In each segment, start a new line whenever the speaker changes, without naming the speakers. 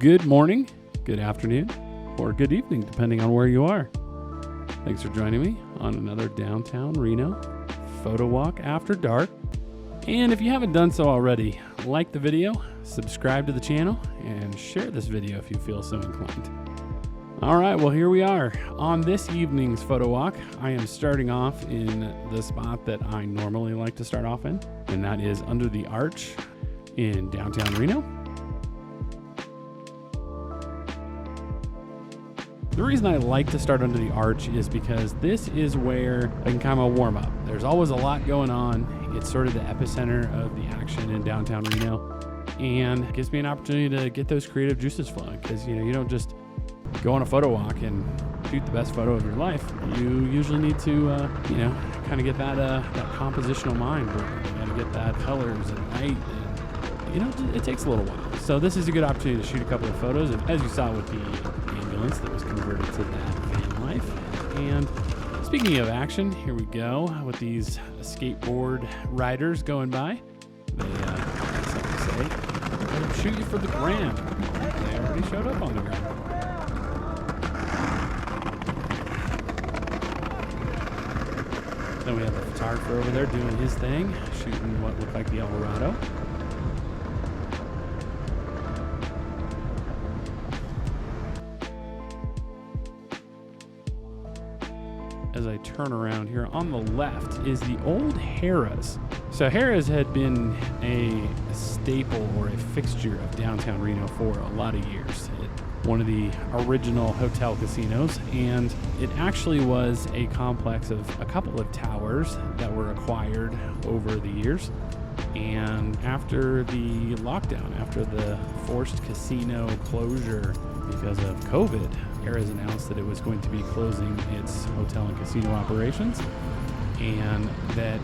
Good morning, good afternoon, or good evening, depending on where you are. Thanks for joining me on another downtown Reno photo walk after dark. And if you haven't done so already, like the video, subscribe to the channel, and share this video if you feel so inclined. All right, well, here we are. On this evening's photo walk, I am starting off in the spot that I normally like to start off in, and that is under the arch in downtown Reno. The reason I like to start under the arch is because this is where I can kind of warm up. There's always a lot going on. It's sort of the epicenter of the action in downtown Reno, and it gives me an opportunity to get those creative juices flowing, because you don't just go on a photo walk and shoot the best photo of your life. You usually need to kind of get that compositional mind working. You got to get that colors and light, and it takes a little while. So this is a good opportunity to shoot a couple of photos, and as you saw with the ambulance that was converted to that van life. And speaking of action, here we go with these skateboard riders going by. They have something to say. Let them shoot you for the gram. They already showed up on the gram. Then we have the photographer over there doing his thing, shooting what looked like the Eldorado. As I turn around here, on the left is the old Harrah's. So Harrah's had been a staple or a fixture of downtown Reno for a lot of years. One of the original hotel casinos, and it actually was a complex of a couple of towers that were acquired over the years. And after the lockdown, after the forced casino closure because of COVID, Harrah's announced that it was going to be closing its hotel and casino operations, and that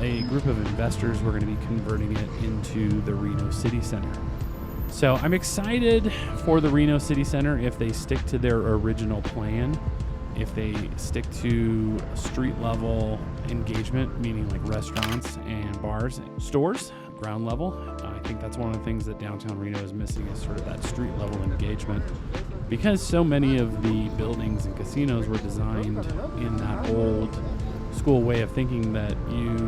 a group of investors were going to be converting it into the Reno City Center. So I'm excited for the Reno City Center if they stick to their original plan, if they stick to street level engagement, meaning like restaurants and bars and stores, ground level. I think that's one of the things that downtown Reno is missing, is sort of that street level engagement, because so many of the buildings and casinos were designed in that old school way of thinking that you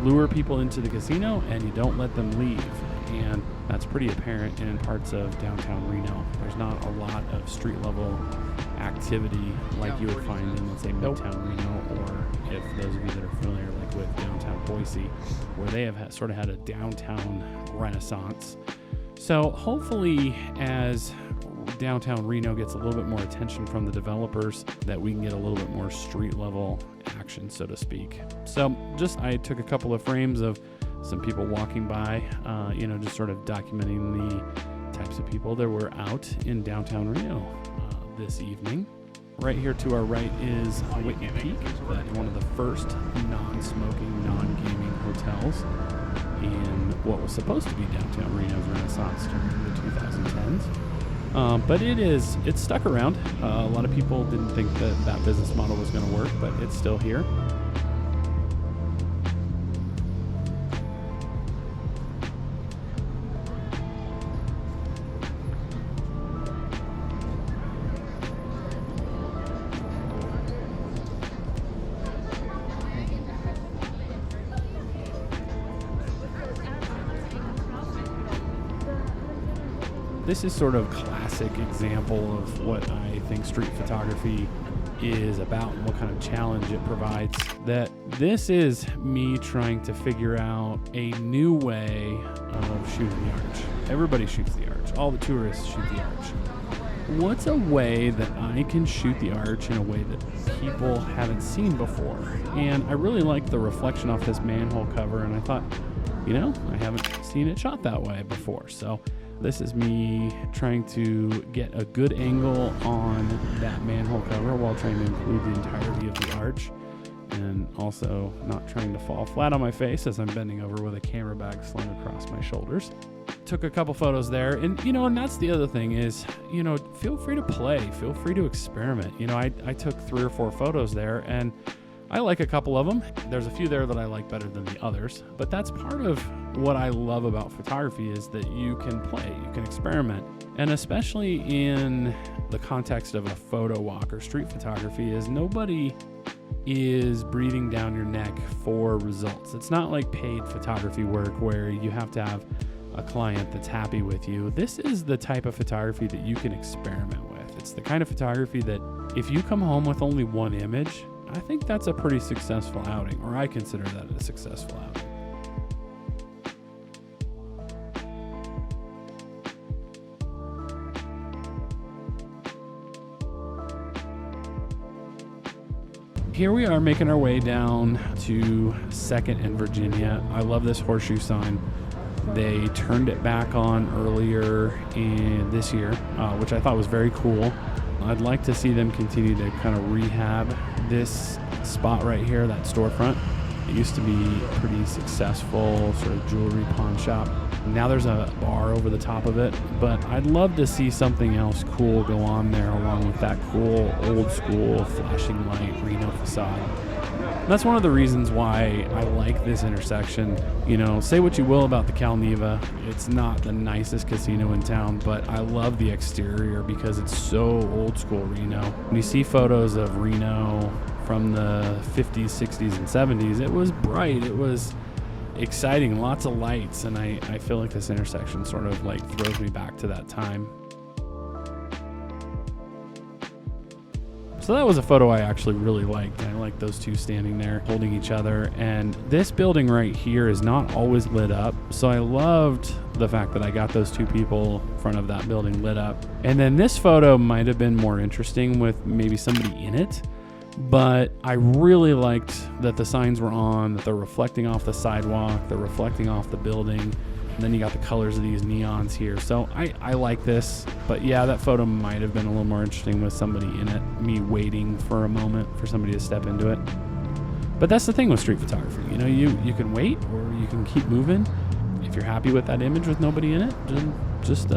lure people into the casino and you don't let them leave. And that's pretty apparent in parts of downtown Reno. There's not a lot of street level activity like you would find in, let's say, Midtown Reno, or if those of you that are familiar, like with downtown Boise, where they have sort of had a downtown renaissance. So hopefully, as downtown Reno gets a little bit more attention from the developers, that we can get a little bit more street level action, so to speak. So I took a couple of frames of some people walking by, just sort of documenting the types of people that were out in downtown Reno this evening. Right here to our right is Whitney Peak, one of the first non-smoking, non-gaming hotels in what was supposed to be downtown Reno's renaissance during the 2010s. But it's stuck around. A lot of people didn't think that business model was going to work, but it's still here. This is sort of classic example of what I think street photography is about and what kind of challenge it provides. That this is me trying to figure out a new way of shooting the arch. Everybody shoots the arch. All the tourists shoot the arch. What's a way that I can shoot the arch in a way that people haven't seen before? And I really liked the reflection off this manhole cover, and I thought, I haven't seen it shot that way before. So this is me trying to get a good angle on that manhole cover while trying to include the entirety of the arch, and also not trying to fall flat on my face as I'm bending over with a camera bag slung across my shoulders. Took a couple photos there, and and that's the other thing is, feel free to play, feel free to experiment. I took 3 or 4 photos there, and I like a couple of them. There's a few there that I like better than the others, but that's part of what I love about photography is that you can play, you can experiment. And especially in the context of a photo walk or street photography is nobody is breathing down your neck for results. It's not like paid photography work where you have to have a client that's happy with you. This is the type of photography that you can experiment with. It's the kind of photography that if you come home with only one image, I think that's a pretty successful outing, or I consider that a successful outing. Here we are making our way down to 2nd and Virginia. I love this horseshoe sign. They turned it back on earlier in this year, which I thought was very cool. I'd like to see them continue to kind of rehab this spot right here, that storefront. It used to be a pretty successful sort of jewelry pawn shop. Now there's a bar over the top of it, but I'd love to see something else cool go on there along with that cool old school flashing light Reno facade. And that's one of the reasons why I like this intersection. You know, say what you will about the Calneva, it's not the nicest casino in town, but I love the exterior because it's so old school Reno. When you see photos of Reno from the 50s, 60s, and 70s, it was bright, it was exciting, lots of lights, and I feel like this intersection sort of like throws me back to that time. So that was a photo I actually really liked. I like those two standing there holding each other, and this building right here is not always lit up, so I loved the fact that I got those two people in front of that building lit up. And then this photo might have been more interesting with maybe somebody in it, but I really liked that the signs were on, that they're reflecting off the sidewalk, they're reflecting off the building, and then you got the colors of these neons here. So I like this, but yeah, that photo might have been a little more interesting with somebody in it, me waiting for a moment for somebody to step into it. But that's the thing with street photography, you know, you can wait or you can keep moving. If you're happy with that image with nobody in it, then just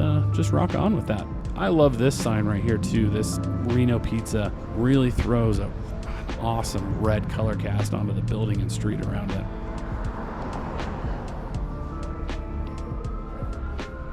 rock on with that. I love this sign right here too. This Reno Pizza really throws a awesome red color cast onto the building and street around it.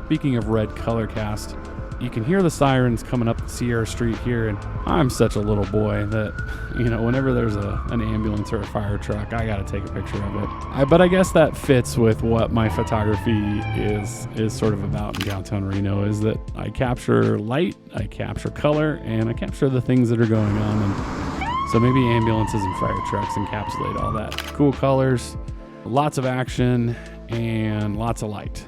Speaking of red color cast, you can hear the sirens coming up Sierra Street here, and I'm such a little boy that, you know, whenever there's an ambulance or a fire truck, I gotta take a picture of it. But I guess that fits with what my photography is sort of about in downtown Reno, is that I capture light, I capture color, and I capture the things that are going on. And so maybe ambulances and fire trucks encapsulate all that. Cool colors, lots of action, and lots of light.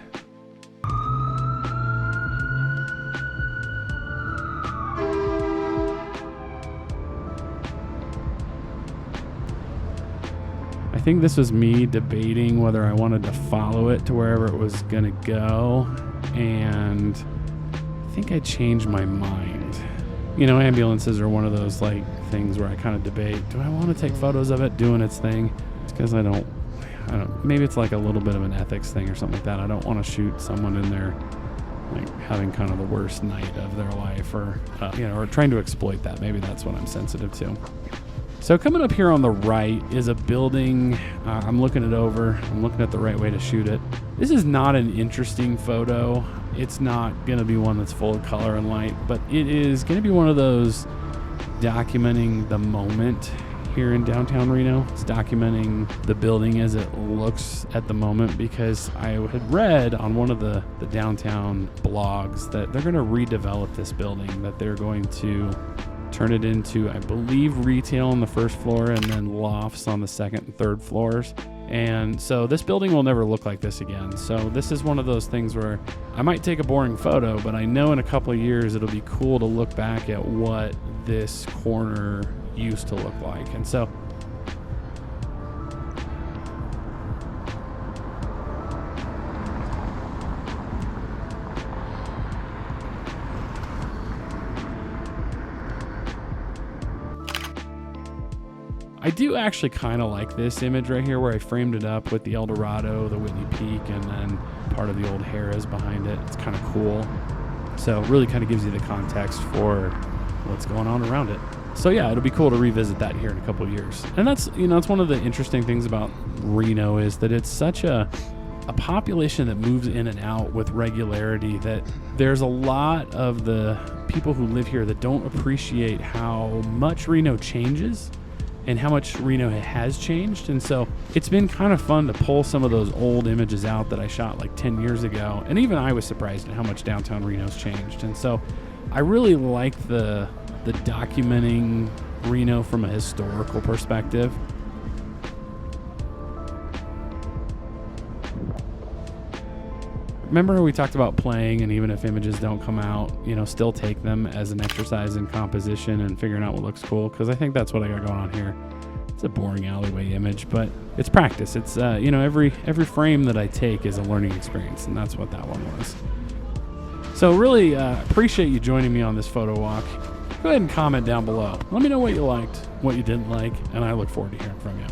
I think this was me debating whether I wanted to follow it to wherever it was gonna go, and I think I changed my mind. You know, ambulances are one of those like things where I kind of debate, do I want to take photos of it doing its thing? It's because I don't, maybe it's like a little bit of an ethics thing or something like that. I don't want to shoot someone in there like having kind of the worst night of their life, or, or trying to exploit that. Maybe that's what I'm sensitive to. So coming up here on the right is a building. I'm looking it over. I'm looking at the right way to shoot it. This is not an interesting photo. It's not going to be one that's full of color and light, but it is going to be one of those documenting the moment here in downtown Reno. It's documenting the building as it looks at the moment, because I had read on one of the downtown blogs that they're going to redevelop this building, that they're going to turn it into, I believe, retail on the first floor and then lofts on the second and third floors. And so this building will never look like this again. So this is one of those things where I might take a boring photo, but I know in a couple of years it'll be cool to look back at what this corner used to look like. And so I do actually kind of like this image right here where I framed it up with the El Dorado, the Whitney Peak, and then part of the old Harrah's behind it. It's kind of cool. So it really kind of gives you the context for what's going on around it. So yeah, it'll be cool to revisit that here in a couple of years. And that's, you know, it's one of the interesting things about Reno is that it's such a population that moves in and out with regularity, that there's a lot of the people who live here that don't appreciate how much Reno changes and how much Reno has changed. And so it's been kind of fun to pull some of those old images out that I shot like 10 years ago. And even I was surprised at how much downtown Reno's changed. And so I really like the documenting Reno from a historical perspective. Remember how we talked about playing, and even if images don't come out, you know, still take them as an exercise in composition and figuring out what looks cool? Because I think that's what I got going on here. It's a boring alleyway image, but it's practice. It's, you know, every frame that I take is a learning experience, and that's what that one was. So really appreciate you joining me on this photo walk. Go ahead and comment down below. Let me know what you liked, what you didn't like, and I look forward to hearing from you.